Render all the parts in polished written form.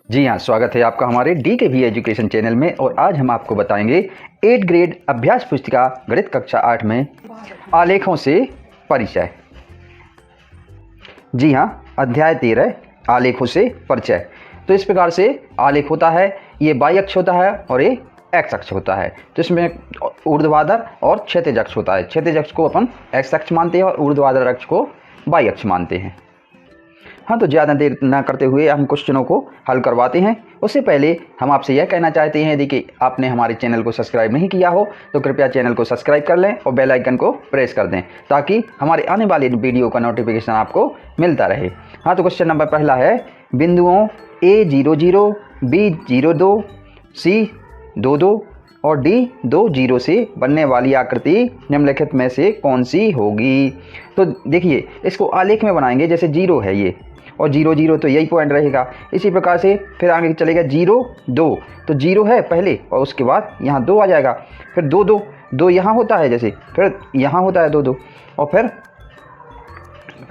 जी हाँ, स्वागत है आपका हमारे DKV एजुकेशन चैनल में। और आज हम आपको बताएंगे 8th ग्रेड अभ्यास पुस्तिका गणित कक्षा 8 में आलेखों से परिचय। जी हाँ, अध्याय 13 आलेखों से परिचय। तो इस प्रकार से आलेख होता है, ये वाई अक्ष होता है और ये एक्स अक्ष होता है। तो इसमें ऊर्ध्वाधर और क्षैतिज अक्ष होता है। क्षैतिज अक्ष को अपन एक्स अक्ष मानते हैं और ऊर्ध्वाधर अक्ष को वाई अक्ष मानते हैं। हाँ, तो ज़्यादा देर ना करते हुए हम क्वेश्चनों को हल करवाते हैं। उससे पहले हम आपसे यह कहना चाहते हैं यदि कि आपने हमारे चैनल को सब्सक्राइब नहीं किया हो तो कृपया चैनल को सब्सक्राइब कर लें और बेल आइकन को प्रेस कर दें ताकि हमारे आने वाले वीडियो का नोटिफिकेशन आपको मिलता रहे। हाँ, तो क्वेश्चन नंबर पहला है, बिंदुओं A00, B02, C22 और D20 से बनने वाली आकृति निम्नलिखित में से कौन सी होगी। तो देखिए, इसको आलेख में बनाएंगे। जैसे 0 है ये और 0 तो यही पॉइंट रहेगा। इसी प्रकार से फिर आगे चलेगा 0 2, तो 0 है पहले और उसके बाद यहाँ 2 आ जाएगा। फिर 2 यहाँ होता है, जैसे फिर यहाँ होता है 2 और फिर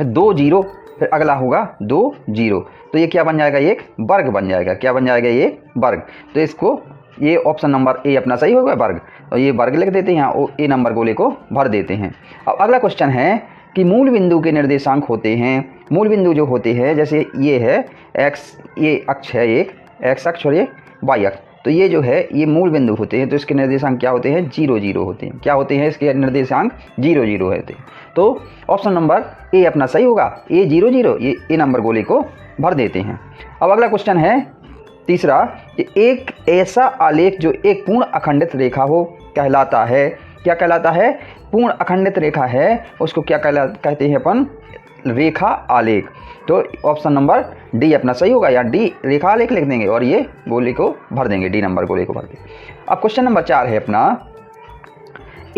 2 0, फिर अगला होगा 2 0। तो ये क्या बन जाएगा, एक वर्ग बन जाएगा। क्या बन जाएगा, ये वर्ग। तो इसको ये ऑप्शन नंबर ए अपना सही होगा, वर्ग। और ये वर्ग लिख देते हैं और ए नंबर गोले को भर देते हैं। अब अगला क्वेश्चन है कि मूल बिंदु के निर्देशांक होते हैं। मूल बिंदु जो होते हैं, जैसे ये है एक्स, ये अक्ष है एक एक्स अक्ष और ये वाई अक्ष। तो ये जो है ये मूल बिंदु होते हैं। तो इसके निर्देशांक क्या होते हैं, 0 0 होते हैं। क्या होते हैं इसके निर्देशांक, 0 0 होते हैं। तो ऑप्शन नंबर ए अपना सही होगा, ए 0 0, ये ए नंबर गोले को भर देते हैं। अब अगला क्वेश्चन है तीसरा कि एक ऐसा आलेख जो एक पूर्ण अखंडित रेखा हो कहलाता है। क्या कहलाता है, पूर्ण अखंडित रेखा है, उसको क्या कहते हैं अपन, रेखा आलेख। तो ऑप्शन नंबर डी अपना सही होगा, या डी रेखा आलेख लिख देंगे और ये गोले को भर देंगे, डी नंबर गोले को भर देंगे। अब क्वेश्चन नंबर 4 है अपना,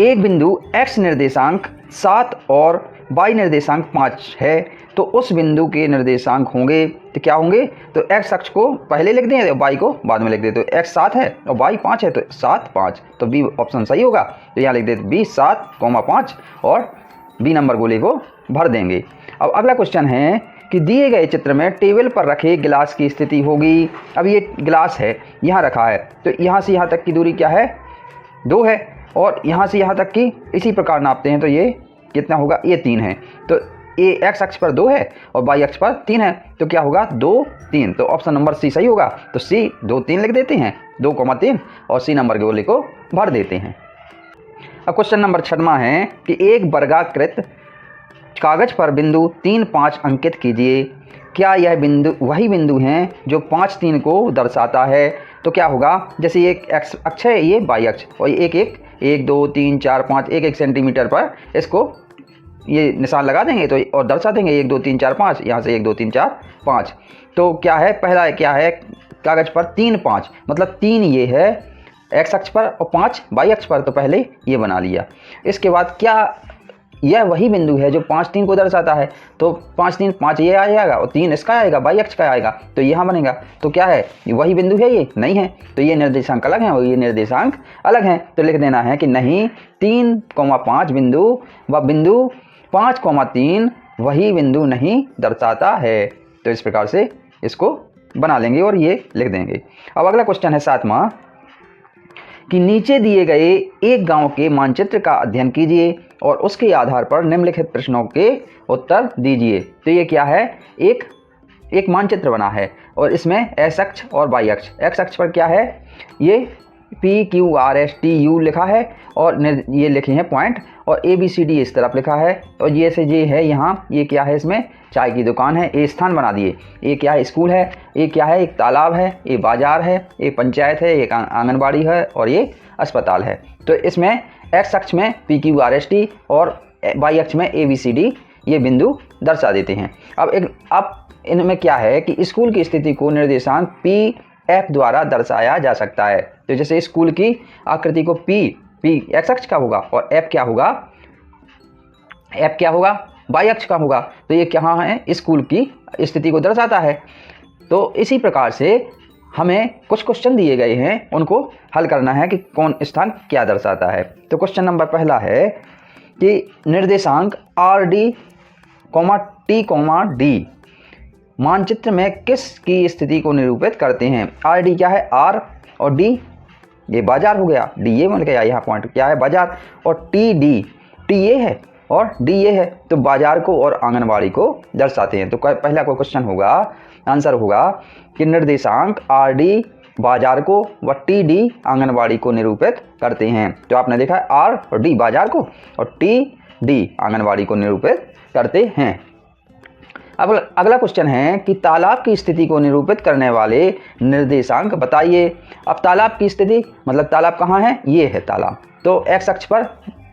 एक बिंदु x निर्देशांक 7 और y निर्देशांक 5 है, तो उस बिंदु के निर्देशांक होंगे तो क्या होंगे। तो x अक्ष को पहले लिख दें और y को बाद में लिख दें। तो x 7 है और y 5 है, तो 7 5, तो बी ऑप्शन सही होगा। तो यहाँ लिख देते b 7, 5 और बी नंबर गोले को भर देंगे। अब अगला क्वेश्चन है कि दिए गए चित्र में टेबल पर रखे गिलास की स्थिति होगी। अब ये गिलास है, यहाँ रखा है, तो यहाँ से यहाँ तक की दूरी क्या है, 2 है, और यहाँ से यहाँ तक की इसी प्रकार नापते हैं तो ये कितना होगा, ये 3 है। तो ये एक्स अक्ष पर 2 है और वाई अक्ष पर 3 है, तो क्या होगा 2 3। तो ऑप्शन नंबर सी सही होगा। तो सी 2 3 लिख देते हैं, 2,3 और सी नंबर के गोले को भर देते हैं। अब क्वेश्चन नंबर 6 है कि एक वर्गाकृत कागज पर बिंदु 3 5 अंकित कीजिए। क्या यह बिंदु वही बिंदु हैं जो 5 3 को दर्शाता है। तो क्या होगा, जैसे ये एक्स अक्ष है, ये वाई अक्ष, और एक 2 3 4 5 1 सेंटीमीटर पर इसको ये निशान लगा देंगे तो और दर्शा देंगे 1 2 3 4 5, यहाँ से 1 2 3 4 5। तो क्या है, पहला क्या है, कागज पर 3 5, मतलब 3 ये है एक्स अक्ष पर और 5 वाई अक्ष पर, तो पहले ये बना लिया। इसके बाद क्या यह वही बिंदु है जो 5 3 को दर्शाता है। तो 5 3 5 ये आएगा और 3 इसका आएगा, वाई अक्ष का आएगा, तो यहाँ बनेगा। तो क्या है, वही बिंदु है, ये नहीं है, तो ये निर्देशांक अलग हैं और ये निर्देशांक अलग हैं। तो लिख देना है कि नहीं, 3,5 बिंदु व बिंदु 5,3 वही बिंदु नहीं दर्शाता है। तो इस प्रकार से इसको बना लेंगे और ये लिख देंगे। अब अगला क्वेश्चन है 7वां कि नीचे दिए गए एक गांव के मानचित्र का अध्ययन कीजिए और उसके आधार पर निम्नलिखित प्रश्नों के उत्तर दीजिए। तो ये क्या है, एक मानचित्र बना है और इसमें एक्स अक्ष और वाई अक्ष। एक्स अक्ष पर क्या है, ये PQRSTU लिखा है और ये लिखे हैं पॉइंट, और ABCD इस तरफ लिखा है, और ये से ये है यहाँ, ये क्या है, इसमें चाय की दुकान है, ये स्थान बना दिए। ये क्या है, स्कूल है, ये क्या है, एक तालाब है, ये बाजार है, ये पंचायत है, एक आंगनबाड़ी है और ये अस्पताल है। तो इसमें एक्स अक्ष में PQRST और वाई अक्ष में ABCD ये बिंदु दर्शा देते हैं। अब इनमें क्या है कि स्कूल की स्थिति को निर्देशांक PF द्वारा दर्शाया जा सकता है। तो जैसे स्कूल की आकृति को P एक्स अक्ष का होगा और F क्या होगा, वाई अक्ष का होगा। तो ये क्या है, स्कूल की स्थिति को दर्शाता है। तो इसी प्रकार से हमें कुछ क्वेश्चन दिए गए हैं, उनको हल करना है कि कौन स्थान क्या दर्शाता है। तो क्वेश्चन नंबर पहला है कि निर्देशांक RD, T, D मानचित्र में किस की स्थिति को निरूपित करते हैं। आर डी क्या है, आर और डी ये बाजार हो गया, डी ये मिल गया, यहाँ पॉइंट क्या है बाजार, और टी डी, टी ये है और डी ये है, तो बाजार को और आंगनबाड़ी को दर्शाते हैं। तो पहला कोई क्वेश्चन होगा, आंसर होगा कि निर्देशांक आर डी बाजार को व टी डी आंगनबाड़ी को निरूपित करते हैं। तो आपने देखा है आर और डी बाजार को और टी डी आंगनबाड़ी को निरूपित करते हैं। अब अगला क्वेश्चन है कि तालाब की स्थिति को निरूपित करने वाले निर्देशांक बताइए। अब तालाब की स्थिति मतलब तालाब कहाँ है, ये है तालाब, तो एक्स अक्ष पर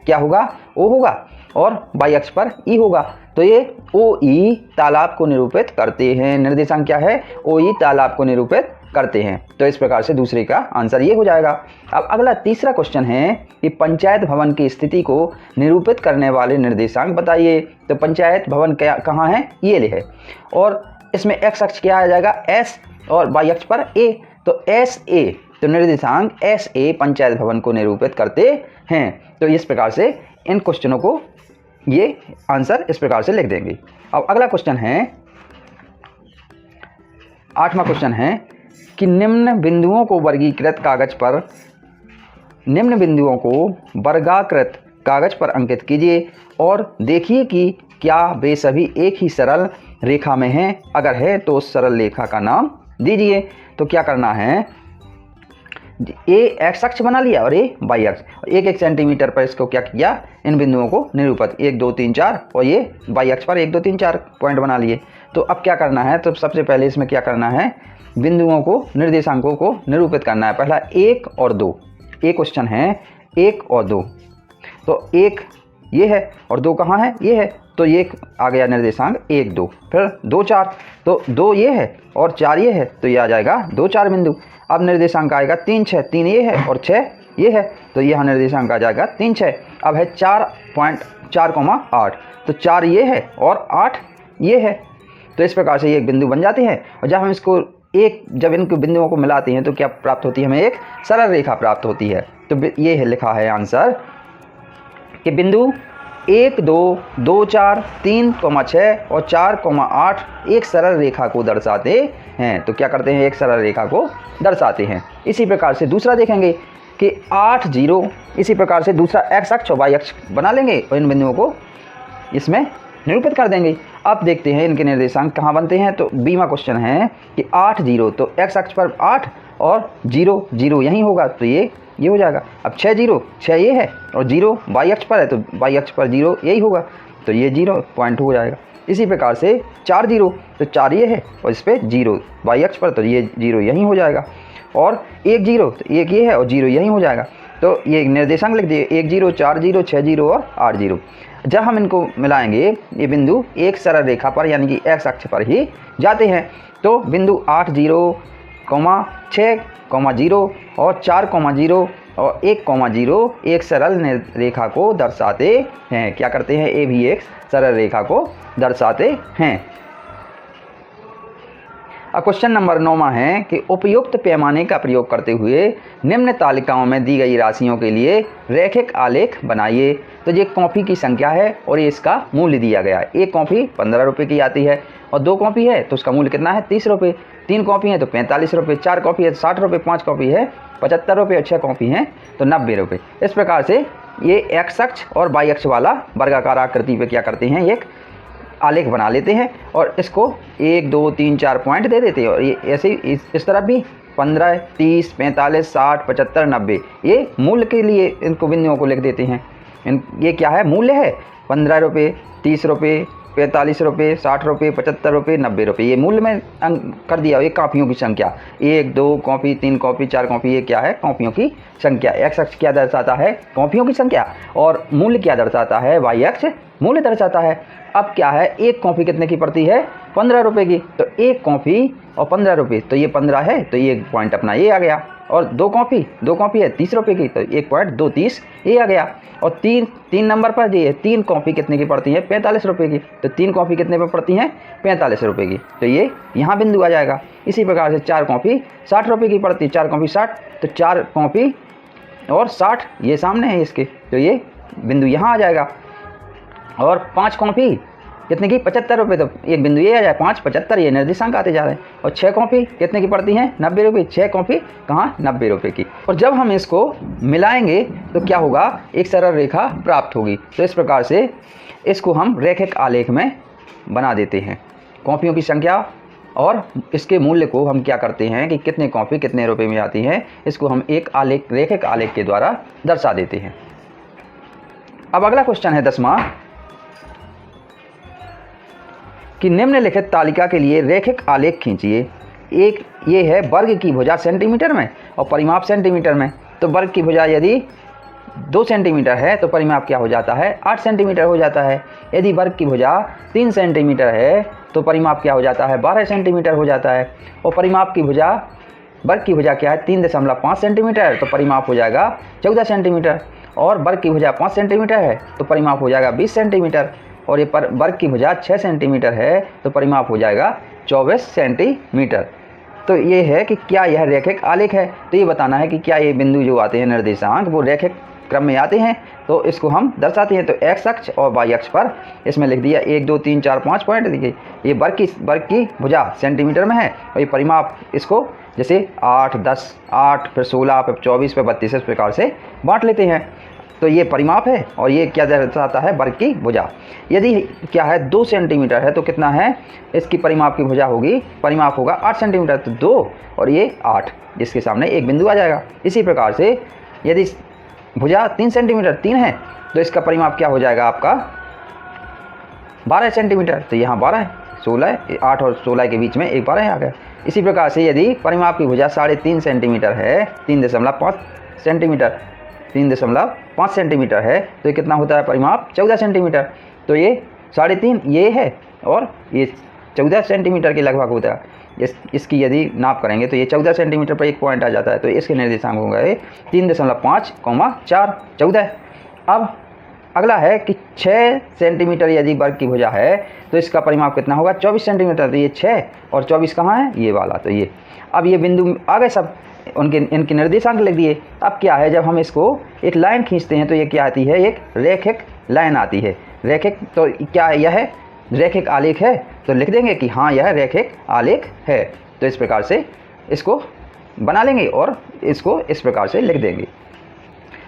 क्या होगा, ओ होगा और वाई अक्ष पर ई होगा। तो ये ओ ई तालाब को निरूपित करते हैं। निर्देशांक क्या है, ओ ई तालाब को निरूपित करते हैं। तो इस प्रकार से दूसरे का आंसर ये हो जाएगा। अब अगला तीसरा क्वेश्चन है कि पंचायत भवन की स्थिति को निरूपित करने वाले निर्देशांक बताइए। तो पंचायत भवन क्या कहाँ है, ये ले है, और इसमें एक्स अक्ष क्या आ जाएगा, एस, और वाई अक्ष पर ए, तो एस ए, तो निर्देशांक एस ए पंचायत भवन को निरूपित करते हैं। तो इस प्रकार से इन क्वेश्चनों को ये आंसर इस प्रकार से लिख देंगे। अब अगला क्वेश्चन है, 8वां क्वेश्चन है कि निम्न बिंदुओं को वर्गीकृत कागज पर, निम्न बिंदुओं को वर्गाकृत कागज पर अंकित कीजिए और देखिए कि क्या वे सभी एक ही सरल रेखा में हैं। अगर है तो उस सरल रेखा का नाम दीजिए। तो क्या करना है, ए एक्स अक्ष बना लिया और ए वाई अक्ष, एक एक सेंटीमीटर पर इसको क्या किया, इन बिंदुओं को निरूपित 1 2 3 4, और ये वाई अक्ष पर 1 2 3 4 पॉइंट बना लिए। तो अब क्या करना है, तो सबसे पहले इसमें क्या करना है, बिंदुओं को निर्देशांकों को निरूपित करना है। पहला 1 और 2, एक क्वेश्चन है 1 और 2, तो 1 ये है और 2 कहाँ है, ये है, तो ये आ गया निर्देशांक 1 2, फिर 2 4, तो 2 ये है और 4 ये है, तो ये आ जाएगा 2 4 बिंदु। अब निर्देशांक आएगा 3 6, 3 ये है और 6 ये है, तो यहाँ निर्देशांक आ जाएगा 3 6। अब है 4.4,8, तो 4 ये है और 8 ये है, तो इस प्रकार से ये एक बिंदु बन जाते हैं। और जब हम इसको जब इनको बिंदुओं को मिलाते हैं तो क्या प्राप्त होती है, हमें एक सरल रेखा प्राप्त होती है। तो ये है लिखा है आंसर कि बिंदु 1 2 2 4 3, 6 और 4,8 एक सरल रेखा को दर्शाते हैं। तो क्या करते हैं, एक सरल रेखा को दर्शाते हैं। इसी प्रकार से दूसरा देखेंगे कि 8 0, इसी प्रकार से दूसरा एक्स अक्ष और वाई अक्ष बना लेंगे और इन बिंदुओं को इसमें निरूपित कर देंगे। अब देखते हैं इनके निर्देशांक कहाँ बनते हैं। तो 20वां क्वेश्चन है कि 8 0, तो एक्स अक्ष पर 8 और 0 0 यहीं होगा, तो ये हो जाएगा। अब 6 0, 6 ये है और 0 वाई अक्ष पर है, तो वाई अक्ष पर 0 यही होगा, तो ये 0 पॉइंट हो जाएगा। इसी प्रकार से 4 0, तो 4 ये है और इस पर 0 वाई अक्ष पर, तो ये 0 यहीं हो जाएगा। और 1 0, तो 1 ये है और 0 यहीं हो जाएगा, तो ये निर्देशांक लिख दिए 1 0 4 0 6 0 और 8 0। जब हम इनको मिलाएंगे ये बिंदु एक सरल रेखा पर यानी कि एक्स अक्ष पर ही जाते हैं। तो बिंदु 8 0, 6, 0 और 4, 0 और 1, 0 एक सरल रेखा को दर्शाते हैं। क्या करते हैं, ये भी एक सरल रेखा को दर्शाते हैं। अब क्वेश्चन नंबर 9 है कि उपयुक्त पैमाने का प्रयोग करते हुए निम्न तालिकाओं में दी गई राशियों के लिए रैखिक आलेख बनाइए। तो ये कॉपी की संख्या है और ये इसका मूल्य दिया गया है। एक कॉपी 15 रुपये की आती है और 2 कॉपी है तो उसका मूल्य कितना है, 30 रुपये। 3 कॉपी है तो 45 रुपये, 4 कॉपी है तो 60 रुपये, 5 कॉपी है 75 रुपये और 6 कॉपी हैं तो 90 रुपये। इस प्रकार से ये एक्स अक्ष और वाई अक्ष वाला वर्गाकार आकृति पे क्या करते हैं, एक आलेख बना लेते हैं और इसको 1 2 3 4 पॉइंट दे देते हैं। और ये ऐसे ही इस तरफ भी 15 30 45 60 75 90 ये मूल्य के लिए इनको बिंदुओं को लिख देते हैं। ये क्या है, मूल्य है 15 रुपये, 30 रुपये, 45 रुपये, 60 रुपये, 75 रुपये, 90 रुपये, ये मूल्य में कर दिया। ये कॉपियों की संख्या 1 2 कॉपी 3 कॉपी 4 कॉपी, ये क्या है, कॉपियों की संख्या। एक्स अक्ष क्या दर्शाता है, कॉपियों की संख्या, और मूल्य क्या दर्शाता है, वाई अक्ष मूल्य दर्शाता है। अब क्या है, एक कॉपी कितने की पड़ती है, 15 रुपये की, तो एक कॉपी और 15 रुपये, तो ये 15 है तो ये पॉइंट अपना ये आ गया। और 2 कॉपी है 30 रुपये की, तो 1.230 ये आ गया। और 3 नंबर पर ये 3 कॉपी कितने की पड़ती है, 45 रुपये की, तो 3 कॉपी कितने पर पड़ती हैं, 45 रुपये की, तो ये यहाँ बिंदु आ जाएगा। इसी प्रकार से 4 कॉपी 60 रुपये की पड़ती है, 4 कॉपी 60, तो 4 कॉपी और 60 ये सामने है इसके, तो ये बिंदु यहाँ आ जाएगा। और 5 कॉपी कितने की 75 रुपये, तो एक बिंदु ये आ जाए 5 75 ये निर्देशांक आते जा रहे हैं। और 6 कॉपी कितने की पड़ती हैं 90 रुपये, 6 कॉपी कहाँ 90 रुपये की। और जब हम इसको मिलाएंगे तो क्या होगा, एक सरल रेखा प्राप्त होगी। तो इस प्रकार से इसको हम रैखिक आलेख में बना देते हैं। कॉपियों की संख्या और इसके मूल्य को हम क्या करते हैं कि कितने कॉपी कितने रुपए में आती है, इसको हम एक आलेख रैखिक आलेख के द्वारा दर्शा देते हैं। अब अगला क्वेश्चन है 10वां कि निम्नलिखित तालिका के लिए रैखिक आलेख खींचिए। एक ये है वर्ग की भुजा सेंटीमीटर में और परिमाप सेंटीमीटर में। तो वर्ग की भुजा यदि 2 सेंटीमीटर है तो परिमाप क्या हो जाता है 8 सेंटीमीटर हो जाता है। यदि वर्ग की भुजा 3 सेंटीमीटर है तो परिमाप क्या हो जाता है 12 सेंटीमीटर हो जाता है। और परिमाप की भुजा वर्ग की भुजा क्या है 3.5 सेंटीमीटर, तो परिमाप हो जाएगा 14 सेंटीमीटर। और वर्ग की भुजा 5 सेंटीमीटर है तो परिमाप हो जाएगा 20 सेंटीमीटर। और ये वर्ग की भुजा 6 सेंटीमीटर है तो परिमाप हो जाएगा 24 सेंटीमीटर। तो ये है कि क्या यह रैखिक आलेख है। तो ये बताना है कि क्या ये बिंदु जो आते हैं निर्देशांक वो रैखिक क्रम में आते हैं। तो इसको हम दर्शाते हैं। तो एक्स अक्ष और वाई अक्ष पर इसमें लिख दिया 1 2 3 4 5 पॉइंट। देखिए ये वर्ग की भुजा सेंटीमीटर में है और ये परिमाप इसको जैसे 8 10 8 फिर 16 फिर 24 फिर 32 इस प्रकार से बांट लेते हैं। तो ये परिमाप है और ये क्या दर्शाता है वर्ग की भुजा। यदि क्या है 2 सेंटीमीटर है तो कितना है इसकी परिमाप की भुजा होगी, परिमाप होगा 8 सेंटीमीटर। तो 2 और ये 8 जिसके सामने एक बिंदु आ जाएगा। इसी प्रकार से यदि भुजा 3 सेंटीमीटर 3 है तो इसका परिमाप क्या हो जाएगा आपका 12 सेंटीमीटर। तो यहाँ 12 है, 16 8 और 16 के बीच में एक 12 आ गया। इसी प्रकार से यदि परिमाप की भुजा 3.5 सेंटीमीटर है 3.5 सेंटीमीटर 3.5 सेंटीमीटर है तो ये कितना होता है परिमाप 14 सेंटीमीटर। तो ये 3.5 ये है और ये 14 सेंटीमीटर के लगभग होता है। इसकी यदि नाप करेंगे तो ये 14 सेंटीमीटर पर एक पॉइंट आ जाता है। तो इसके निर्देशांक होंगे 3.5, 4 14। अब अगला है कि 6 सेंटीमीटर यदि वर्ग की भुजा है तो इसका परिमाप कितना होगा 24 सेंटीमीटर। तो ये 6 और 24 कहाँ है ये वाला। तो ये अब ये बिंदु आ गए सब, इनके निर्देशांक लिख दिए। अब क्या है जब हम इसको एक लाइन खींचते हैं तो ये क्या आती है एक रैखिक लाइन आती है। रैखिक तो क्या है यह रैखिक आलेख है। तो लिख देंगे कि हाँ यह रैखिक आलेख है। तो इस प्रकार से इसको बना लेंगे और इसको इस प्रकार से लिख देंगे।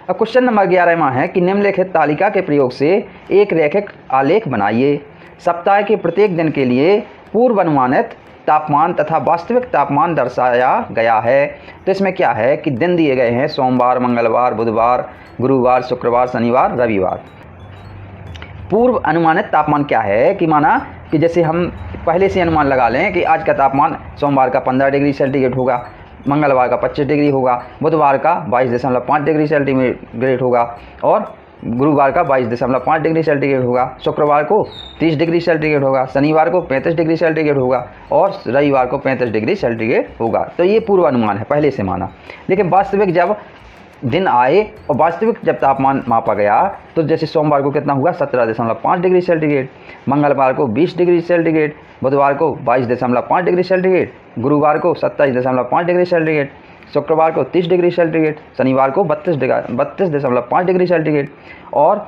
अब क्वेश्चन नंबर 11वां है कि निम्नलिखित तालिका के प्रयोग से एक रैखिक आलेख बनाइए। सप्ताह के प्रत्येक दिन के लिए पूर्व अनुमानित तापमान तथा वास्तविक तापमान दर्शाया गया है। तो इसमें क्या है कि दिन दिए गए हैं सोमवार, मंगलवार, बुधवार, गुरुवार, शुक्रवार, शनिवार, रविवार। पूर्व अनुमानित तापमान क्या है कि माना कि जैसे हम पहले से अनुमान लगा लें कि आज का तापमान सोमवार का 15 डिग्री सेंटीग्रेड होगा, मंगलवार का 25 डिग्री होगा, बुधवार का 22.5 डिग्री सेंटीग्रेड होगा और गुरुवार का 22.5 डिग्री सेंटीग्रेड होगा, शुक्रवार को 30 डिग्री सेंटीग्रेड होगा, शनिवार को 35 डिग्री सेंटीग्रेड होगा और रविवार को 35 डिग्री सेंटीग्रेड होगा। तो ये पूर्व अनुमान है पहले से माना। लेकिन वास्तविक जब दिन आए और वास्तविक जब तापमान मापा गया तो जैसे सोमवार को कितना हुआ 17.5 डिग्री सेंटीग्रेड, मंगलवार को 20 डिग्री सेंटीग्रेड, बुधवार को 22.5 डिग्री सेंटीग्रेड, गुरुवार को 27.5 डिग्री सेंटीग्रेड, शुक्रवार को 30 डिग्री सेंटीग्रेड, शनिवार को 32.5 डिग्री सेंटीग्रेड और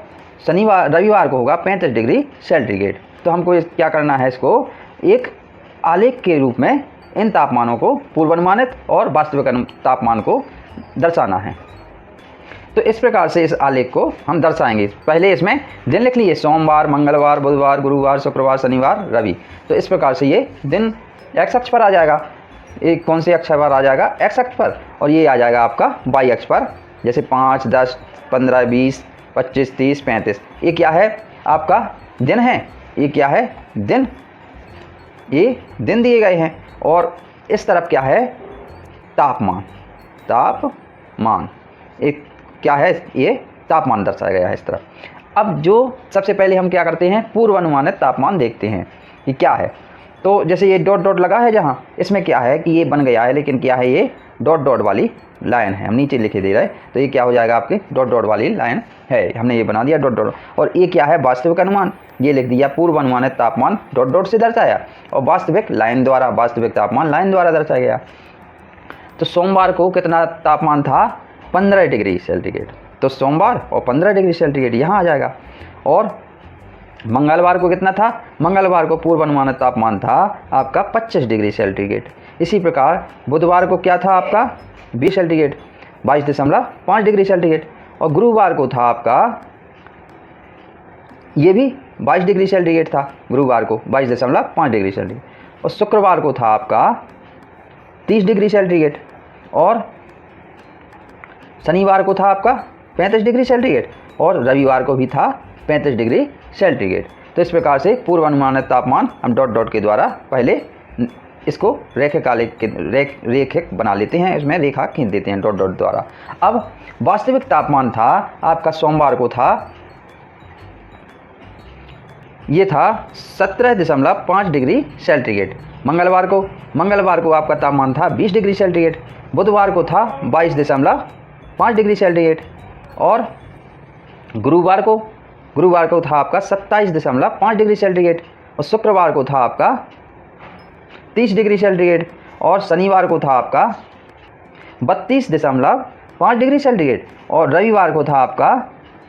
रविवार को होगा 35 डिग्री सेंटीग्रेड। तो हमको क्या करना है, इसको एक आलेख के रूप में इन तापमानों को पूर्वानुमानित और वास्तविक तापमान को दर्शाना है। तो इस प्रकार से इस आलेख को हम दर्शाएंगे। पहले इसमें दिन लिख लीजिए सोमवार, मंगलवार, बुधवार, गुरुवार, शुक्रवार, शनिवार, रवि। तो इस प्रकार से ये दिन एक्स अक्ष पर आ जाएगा। एक कौन से अक्ष पर आ जाएगा एक्स अक्ष पर और ये आ जाएगा आपका वाई अक्ष पर। जैसे 5, 10, 15, 20, 25, 30, 35 ये क्या है आपका दिन है। ये क्या है दिन, ये दिन दिए गए हैं और इस तरफ क्या है तापमान। तापमान एक क्या है ये तापमान दर्शाया गया है इस तरफ। अब जो सबसे पहले हम क्या करते हैं पूर्व अनुमानित तापमान देखते हैं कि क्या है। तो जैसे ये डॉट डॉट लगा है जहाँ, इसमें क्या है कि ये बन गया है, लेकिन क्या है ये डॉट डॉट वाली लाइन है, हम नीचे लिखे दे रहे हैं। तो ये क्या हो जाएगा आपके डॉट डॉट वाली लाइन है, हमने ये बना दिया डॉट डॉट। और ये क्या है वास्तविक अनुमान, ये लिख दिया पूर्व अनुमानित तापमान डॉट डॉट से दर्शाया और वास्तविक लाइन द्वारा, वास्तविक तापमान लाइन द्वारा दर्शाया गया। तो सोमवार को कितना तापमान था 15 डिग्री सेंटीग्रेड। तो सोमवार और 15 डिग्री सेंटीग्रेड यहाँ आ जाएगा। और मंगलवार को कितना था, मंगलवार को पूर्वानुमानित तापमान था आपका 25 डिग्री सेंटीग्रेड। इसी प्रकार बुधवार को क्या था आपका 20 सेंटीग्रेड 22.5 डिग्री सेंटीग्रेड, और गुरुवार को था आपका ये भी 22 डिग्री सेंटीग्रेड था, गुरुवार को 22.5 डिग्री सेंटीग्रेड, और शुक्रवार को था आपका 30 डिग्री सेंटीग्रेड, और शनिवार को था आपका 35 डिग्री सेंटीग्रेड, और रविवार को भी था 35 डिग्री सेंटीग्रेड। तो इस प्रकार से पूर्वानुमानित तापमान हम डॉट डॉट के द्वारा पहले इसको रेखिक बना लेते हैं, इसमें रेखा खींच देते हैं डॉट डॉट द्वारा। अब वास्तविक तापमान था आपका सोमवार को था, ये था 17.5 डिग्री सेंटीग्रेड। मंगलवार को आपका तापमान था 20 डिग्री सेंटीग्रेड। बुधवार को था 22.5 डिग्री सेंटीग्रेड, और गुरुवार को था आपका 27.5 डिग्री सेंटीग्रेड, और शुक्रवार को था आपका 30 डिग्री सेंटीग्रेड, और शनिवार को था आपका 32.5 डिग्री सेंटीग्रेड, और रविवार को था आपका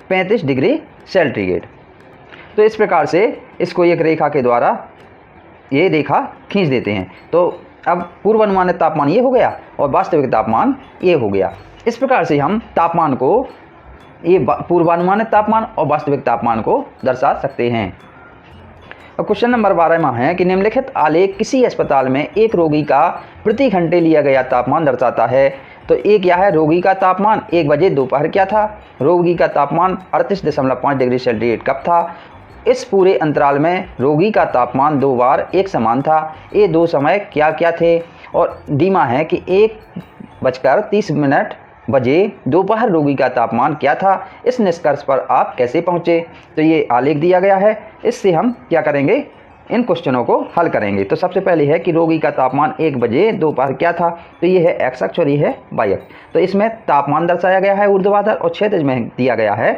35 डिग्री सेंटीग्रेड। तो इस प्रकार से इसको एक रेखा के द्वारा ये रेखा खींच देते हैं। तो अब पूर्वानुमानित तापमान ये हो गया और वास्तविक तापमान ये हो गया। इस प्रकार से हम तापमान को, ये पूर्वानुमानित तापमान और वास्तविक तापमान को दर्शा सकते हैं। अब क्वेश्चन नंबर 12 में है कि निम्नलिखित आलेख किसी अस्पताल में एक रोगी का प्रति घंटे लिया गया तापमान दर्शाता है। तो एक क्या है, रोगी का तापमान 1 बजे दोपहर क्या था, रोगी का तापमान 38.5 डिग्री सेंटीग्रेड कब था। इस पूरे अंतराल में रोगी का तापमान 2 बार एक समान था। ये 2 समय क्या क्या थे, और डीमा है कि 1:30 बजे दोपहर रोगी का तापमान क्या था। इस निष्कर्ष पर आप कैसे पहुँचे। तो ये आलेख दिया गया है, इससे हम क्या करेंगे, इन क्वेश्चनों को हल करेंगे। तो सबसे पहले है कि रोगी का तापमान 1 बजे दोपहर क्या था, तो ये है एक्स अक्ष और ये है वाई अक्ष। तो इसमें तापमान दर्शाया गया है ऊर्ध्वाधर, और क्षैतिज में दिया गया है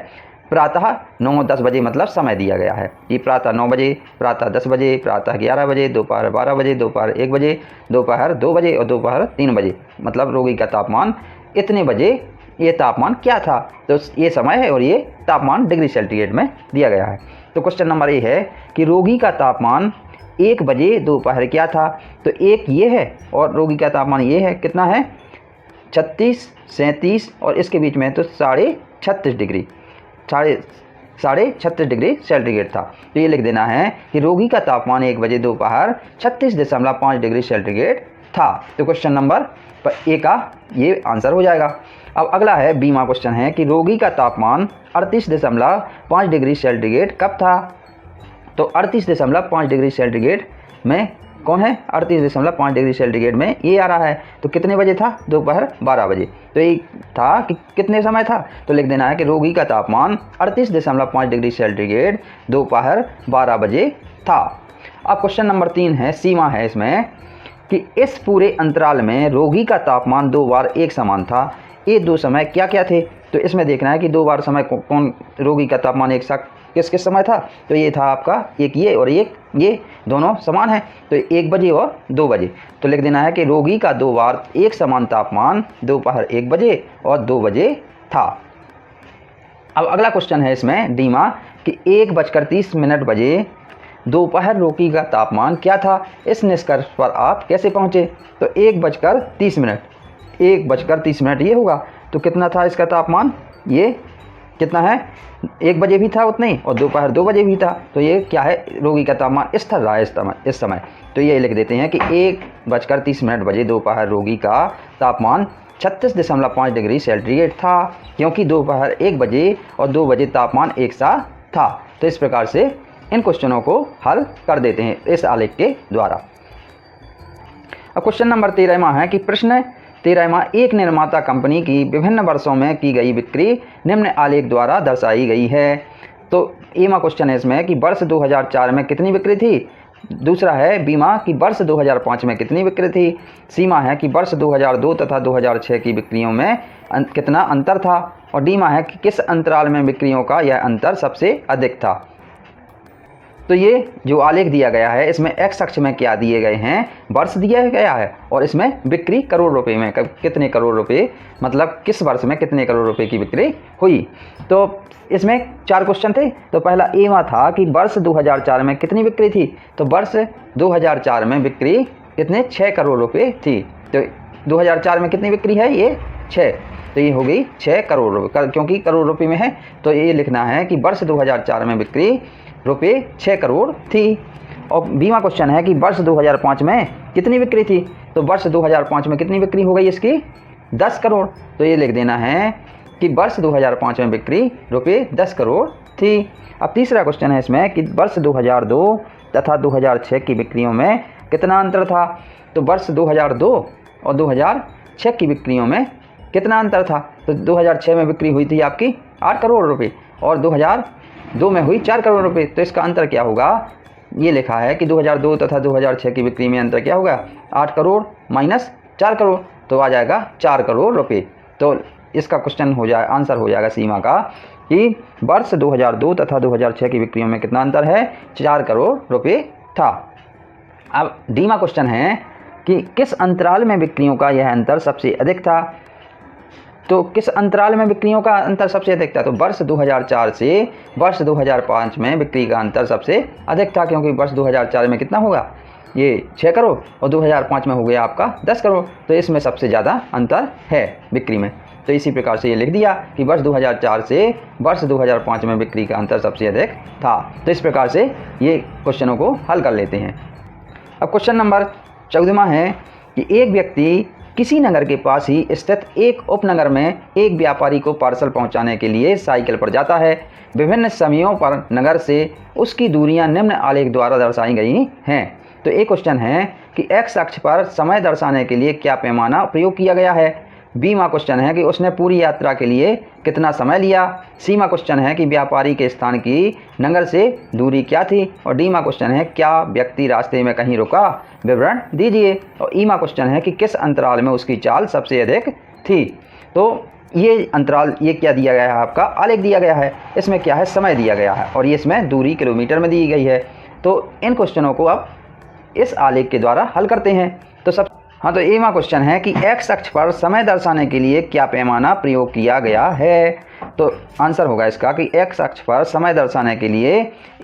प्रातः 9-10 बजे, मतलब समय दिया गया है। ये प्रातः 9 बजे, प्रातः 10 बजे, प्रातः 11 बजे, दोपहर 12 बजे, दोपहर 1 बजे, दोपहर 2 बजे और दोपहर 3 बजे, मतलब रोगी का तापमान इतने बजे ये तापमान क्या था। तो ये समय है और ये तापमान डिग्री सेंटीग्रेड में दिया गया है। तो क्वेश्चन नंबर ये है कि रोगी का तापमान 1 बजे दोपहर क्या था। तो एक ये है और रोगी का तापमान ये है, कितना है 36, 37 और इसके बीच में तो 36.5 डिग्री, 36.5 डिग्री सेंटीग्रेड था। तो ये लिख देना है कि रोगी का तापमान 1 बजे दोपहर 36.5 डिग्री सेंटीग्रेड था। तो क्वेश्चन नंबर ए का ये आंसर हो जाएगा। अब अगला है बीमा क्वेश्चन है कि रोगी का तापमान 38.5 डिग्री सेंटीग्रेड कब था। तो 38.5 डिग्री सेंटीग्रेड में कौन है, 38.5 डिग्री सेंटीग्रेड में ये आ रहा है। तो कितने बजे था, दोपहर 12 बजे। तो ये था कि कितने समय था, तो लिख देना है कि रोगी का तापमान 38.5 डिग्री सेंटीग्रेड दोपहर 12 बजे था। अब क्वेश्चन नंबर 3 है, सीमा है इसमें कि इस पूरे अंतराल में रोगी का तापमान 2 बार एक समान था। ये 2 समय क्या क्या थे, तो इसमें देखना है कि 2 बार समय कौन रोगी का तापमान एक साथ किस किस समय था। तो ये था आपका एक ये और एक ये, दोनों समान है। तो 1 बजे और 2 बजे। तो लिख देना है कि रोगी का 2 बार एक समान तापमान दोपहर 1 बजे और 2 बजे था। अब अगला क्वेश्चन है इसमें डीमा कि 1:30 बजे दोपहर रोगी का तापमान क्या था। इस निष्कर्ष पर आप कैसे पहुँचे। तो 1:30 ये होगा। तो कितना था इसका तापमान, ये कितना है 1 बजे भी था उतना ही और दोपहर 2 बजे भी था। तो ये क्या है, रोगी का तापमान स्थिर रहा है इस समय। तो ये लिख देते हैं कि 1:30 बजे दोपहर रोगी का तापमान 36.5 डिग्री सेंटीग्रेड था, क्योंकि दोपहर 1 बजे और 2 बजे तापमान एक सा था। तो इस प्रकार से इन क्वेश्चनों को हल कर देते हैं इस आलेख के द्वारा। अब क्वेश्चन नंबर 13 है कि प्रश्न 13 एक निर्माता कंपनी की विभिन्न वर्षों में की गई बिक्री निम्न आलेख द्वारा दर्शाई गई है। तो एमा क्वेश्चन है इसमें कि वर्ष 2004 में कितनी बिक्री थी। दूसरा है बीमा कि वर्ष 2005 में कितनी बिक्री थी। सीमा है कि वर्ष 2002 तथा 2006 की बिक्रियों में कितना अंतर था। और डीमा है कि किस अंतराल में बिक्रियों का यह अंतर सबसे अधिक था। तो ये जो आलेख दिया गया है इसमें एक्स अक्ष में क्या दिए गए हैं, वर्ष दिया गया है, और इसमें बिक्री करोड़ रुपए में, कितने करोड़ रुपए, मतलब किस वर्ष में कितने करोड़ रुपए की बिक्री हुई। तो इसमें 4 क्वेश्चन थे। तो पहला ए में था कि वर्ष 2004 में कितनी बिक्री थी, तो वर्ष 2004 में बिक्री कितने 6 करोड़ रुपए थी। तो 2004 में कितनी बिक्री है, ये 6, तो ये हो गई 6 करोड़ रुपये, क्योंकि करोड़ रुपए में है तो ये लिखना है कि वर्ष 2004 में बिक्री रुपये 6 करोड़ थी। और बीमा क्वेश्चन है कि वर्ष 2005 में कितनी बिक्री थी, तो वर्ष 2005 में कितनी बिक्री हो गई इसकी 10 करोड़। तो ये लिख देना है कि वर्ष 2005 में बिक्री रुपये 10 करोड़ थी। अब तीसरा क्वेश्चन है इसमें कि वर्ष 2002 तथा 2006 की बिक्रियों में कितना अंतर था, तो वर्ष 2002 और 2006 की बिक्रियों में कितना अंतर था, तो 2006 में बिक्री हुई थी आपकी 8 करोड़ रुपए और 2002 में हुई 4 करोड़ रुपए। तो इसका अंतर क्या होगा, ये लिखा है कि 2002 तथा 2006 की बिक्री में अंतर क्या होगा, 8 करोड़ माइनस 4 करोड़, तो आ जाएगा 4 करोड़ रुपए। तो इसका क्वेश्चन हो जाए, आंसर हो जाएगा सीमा का कि वर्ष 2002 तथा 2006 की बिक्रियों में कितना अंतर है, 4 करोड़ रुपए था। अब डीमा क्वेश्चन है कि किस अंतराल में बिक्रियों का यह अंतर सबसे अधिक था, तो किस अंतराल में बिक्रियों का अंतर सबसे अधिक था, तो वर्ष 2004 से वर्ष 2005 में बिक्री का अंतर सबसे अधिक था, क्योंकि वर्ष 2004 में कितना होगा, ये 6 करोड़ और 2005 में हो गया आपका 10 करोड़, तो इसमें सबसे ज़्यादा अंतर है बिक्री में। तो इसी प्रकार से ये लिख दिया कि वर्ष 2004 से वर्ष 2005 में बिक्री का अंतर सबसे अधिक था। तो इस प्रकार से ये क्वेश्चनों को हल कर लेते हैं। अब क्वेश्चन नंबर 14वां है कि एक व्यक्ति किसी नगर के पास ही स्थित एक उपनगर में एक व्यापारी को पार्सल पहुंचाने के लिए साइकिल पर जाता है। विभिन्न समयों पर नगर से उसकी दूरियां निम्न आलेख द्वारा दर्शाई गई हैं। तो एक क्वेश्चन है कि एक्स अक्ष पर समय दर्शाने के लिए क्या पैमाना प्रयोग किया गया है। बी मा क्वेश्चन है कि उसने पूरी यात्रा के लिए कितना समय लिया। सी मा क्वेश्चन है कि व्यापारी के स्थान की नगर से दूरी क्या थी। और डी मा क्वेश्चन है क्या व्यक्ति रास्ते में कहीं रुका, विवरण दीजिए। और ई मा क्वेश्चन है कि किस अंतराल में उसकी चाल सबसे अधिक थी। तो ये अंतराल, ये क्या दिया गया है, आपका आलेख दिया गया है। इसमें क्या है, समय दिया गया है और ये इसमें दूरी किलोमीटर में दी गई है। तो इन क्वेश्चनों को अब इस आलेख के द्वारा हल करते हैं। तो सब तो ए मा क्वेश्चन है कि एक्स अक्ष पर समय दर्शाने के लिए क्या पैमाना प्रयोग किया गया है। तो आंसर होगा इसका कि एक्स अक्ष पर समय दर्शाने के लिए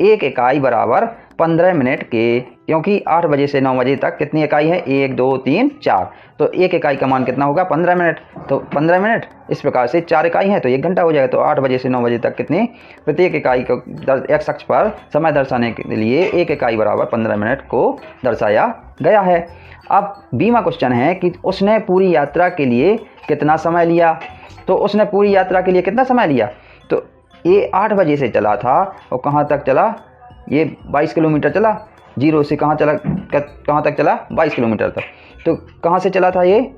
एक इकाई बराबर 15 मिनट के, क्योंकि 8 बजे से 9 बजे तक कितनी इकाई है, 1 2 3 4, तो एक इकाई का मान कितना होगा 15 मिनट। तो 15 मिनट इस प्रकार से 4 इकाई है तो 1 घंटा हो जाएगा। तो 8 बजे से 9 बजे तक कितनी, प्रत्येक इकाई को एक्स अक्ष पर समय दर्शाने के लिए एक इकाई बराबर 15 मिनट को दर्शाया गया है। अब बीमा क्वेश्चन है कि उसने पूरी यात्रा के लिए कितना समय लिया। तो उसने पूरी यात्रा के लिए कितना समय लिया, तो ये 8 बजे से चला था और कहाँ तक चला, ये 22 किलोमीटर चला। जीरो से कहाँ तक चला, 22 किलोमीटर तक। तो कहाँ से चला था, ये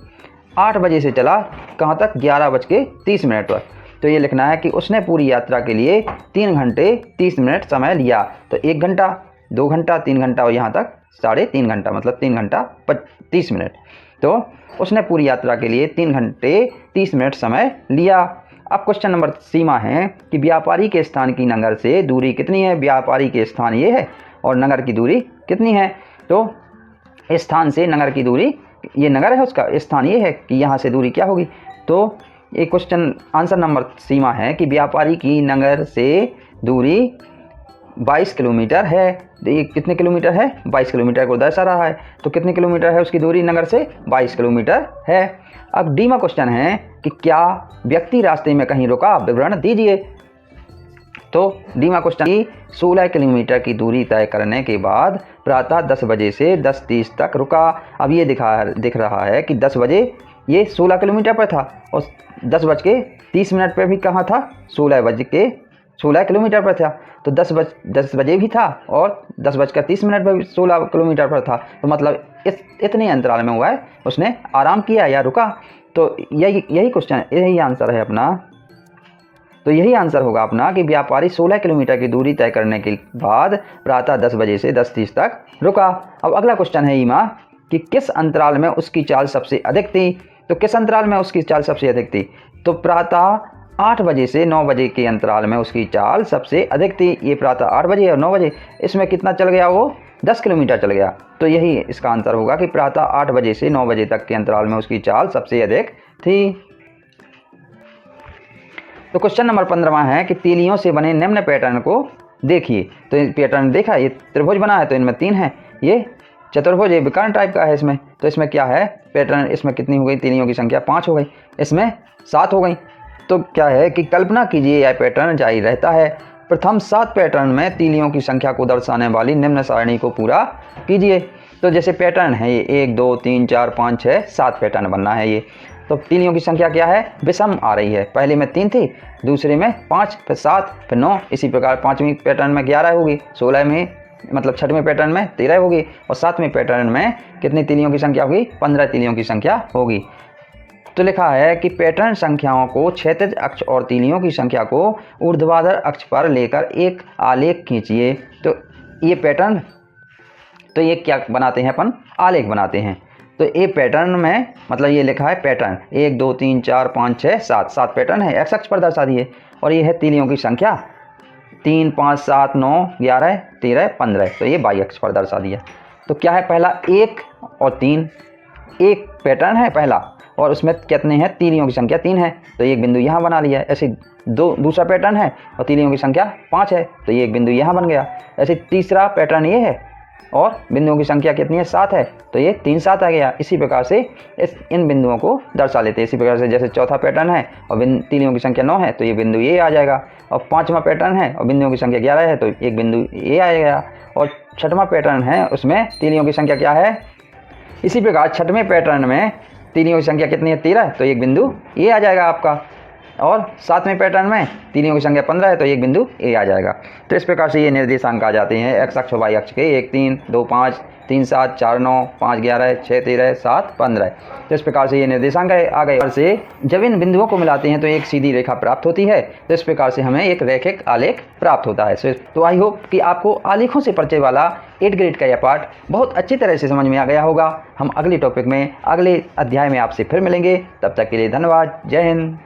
8 बजे से चला कहाँ तक, 11:30 पर। तो ये लिखना है कि उसने पूरी यात्रा के लिए 3 घंटे 30 मिनट समय लिया। तो 1 घंटा 2 घंटा 3 घंटा और यहाँ तक 3.5 घंटा, मतलब 3 घंटा 30 मिनट। तो उसने पूरी यात्रा के लिए 3 घंटे 30 मिनट समय लिया। अब क्वेश्चन नंबर सीमा है कि व्यापारी के स्थान की नगर से दूरी कितनी है। व्यापारी के स्थान ये है और नगर की दूरी कितनी है। तो स्थान से नगर की दूरी, ये नगर है उसका, स्थान ये है कि यहाँ से दूरी क्या होगी। तो ये क्वेश्चन आंसर नंबर सीमा है कि व्यापारी की नगर से दूरी 22 किलोमीटर है। ये कितने किलोमीटर है, 22 किलोमीटर को दर्शा रहा है। तो कितने किलोमीटर है उसकी दूरी नगर से, 22 किलोमीटर है। अब डी में क्वेश्चन है कि क्या व्यक्ति रास्ते में कहीं रुका, विवरण दीजिए। तो डी में क्वेश्चन की 16 किलोमीटर की दूरी तय करने के बाद प्रातः 10 बजे से 10:30 तक रुका। अब ये दिख रहा है कि 10 बजे ये 16 किलोमीटर पर था और 10:30 पर भी कहाँ था, 16 किलोमीटर पर था। तो 10 बजे भी था और 10:30 पर भी 16 किलोमीटर पर था। तो मतलब इतने अंतराल में हुआ है, उसने आराम किया या रुका। तो यही क्वेश्चन, यही आंसर है अपना। तो यही आंसर होगा अपना कि व्यापारी 16 किलोमीटर की दूरी तय करने के बाद प्रातः 10 बजे से 10:30 तक रुका। अब अगला क्वेश्चन है ईमा कि किस अंतराल में उसकी चाल सबसे अधिक थी। तो किस अंतराल में उसकी चाल सबसे अधिक थी, तो प्रातः 8 बजे से 9 बजे के अंतराल में उसकी चाल सबसे अधिक थी। ये प्रातः 8 बजे और 9 बजे, इसमें कितना चल गया वो 10 किलोमीटर चल गया। तो यही इसका आंसर होगा कि प्रातः 8 बजे से 9 बजे तक के अंतराल में उसकी चाल सबसे अधिक थी। तो क्वेश्चन नंबर 15वां है कि तीलियों से बने निम्न पैटर्न को देखिए। तो पैटर्न देखा, ये त्रिभुज बना है तो इनमें 3 है, ये चतुर्भुज, ये विकर्ण टाइप का है इसमें। तो इसमें क्या है पैटर्न, इसमें कितनी हो गई तीलियों की संख्या 5 हो गई, इसमें 7 हो गई। तो क्या है कि कल्पना कीजिए यह पैटर्न जारी रहता है। प्रथम 7 पैटर्न में तीलियों की संख्या को दर्शाने वाली निम्न सारणी को पूरा कीजिए। तो जैसे पैटर्न है ये 1 2 3 4 5 6 7 पैटर्न बनना है ये। तो तीलियों की संख्या क्या है, विषम आ रही है। पहले में 3 थी, दूसरे में 5, फिर 7, फिर 9, इसी प्रकार 5वीं पैटर्न में 11 होगी, 16 में मतलब 6वें पैटर्न में 13 होगी, और 7वें पैटर्न में कितनी तीलियों की संख्या होगी, 15 तीलियों की संख्या होगी। तो लिखा है कि पैटर्न संख्याओं को क्षैतिज अक्ष और तीलियों की संख्या को ऊर्ध्वाधर अक्ष पर लेकर एक आलेख खींचिए। तो ये पैटर्न, तो ये क्या बनाते हैं अपन, आलेख बनाते हैं। तो ये पैटर्न में मतलब ये लिखा है पैटर्न 1 2 3 4 5 6 7 पैटर्न है, एक्स अक्ष पर दर्शा दिए। और ये है तीलियों की संख्या 3 5 7 9 11 13 15, तो ये वाई अक्ष पर दर्शा दिया। तो क्या है पहला 1 और 3, एक पैटर्न है पहला, और उसमें कितने हैं तीलियों की संख्या 3 है, तो एक बिंदु यहाँ बना लिया। ऐसे दूसरा पैटर्न है और तीलियों की संख्या 5 है, तो ये एक बिंदु यहाँ बन गया। ऐसे तीसरा पैटर्न ये है और बिंदुओं की संख्या कितनी है 7 है, तो ये 3 7 आ गया। इसी प्रकार से इन बिंदुओं को दर्शा लेते हैं। इसी प्रकार से जैसे चौथा पैटर्न है और तीलियों की संख्या 9 है, तो ये बिंदु ये आ जाएगा। और 5वां पैटर्न है और बिंदुओं की संख्या 11 है, तो एक बिंदु ये आएगा। और 6वां पैटर्न है उसमें तीलियों की संख्या क्या है, इसी प्रकार 6वें पैटर्न में तीलियों की संख्या कितनी है 13, तो एक बिंदु ये आ जाएगा आपका। और 7वें पैटर्न में तीलियों की संख्या 15 है, तो एक बिंदु ए आ जाएगा। तो इस प्रकार से ये निर्देशांक आ जाते हैं एक्स अक्ष और वाई अक्ष के 1 3 2 5 3 7 4 9 5 11 6 13 7 15। तो इस प्रकार से ये निर्देशांक आ गए। और से जब इन बिंदुओं को मिलाते हैं तो एक सीधी रेखा प्राप्त होती है। तो इस प्रकार से हमें एक रैखिक आलेख प्राप्त होता है। तो आई होप कि आपको आलेखों से परिचय वाला 8 ग्रेड का यह पाठ बहुत अच्छी तरह से समझ में आ गया होगा। हम अगले टॉपिक में अगले अध्याय में आपसे फिर मिलेंगे। तब तक के लिए धन्यवाद। जय हिंद।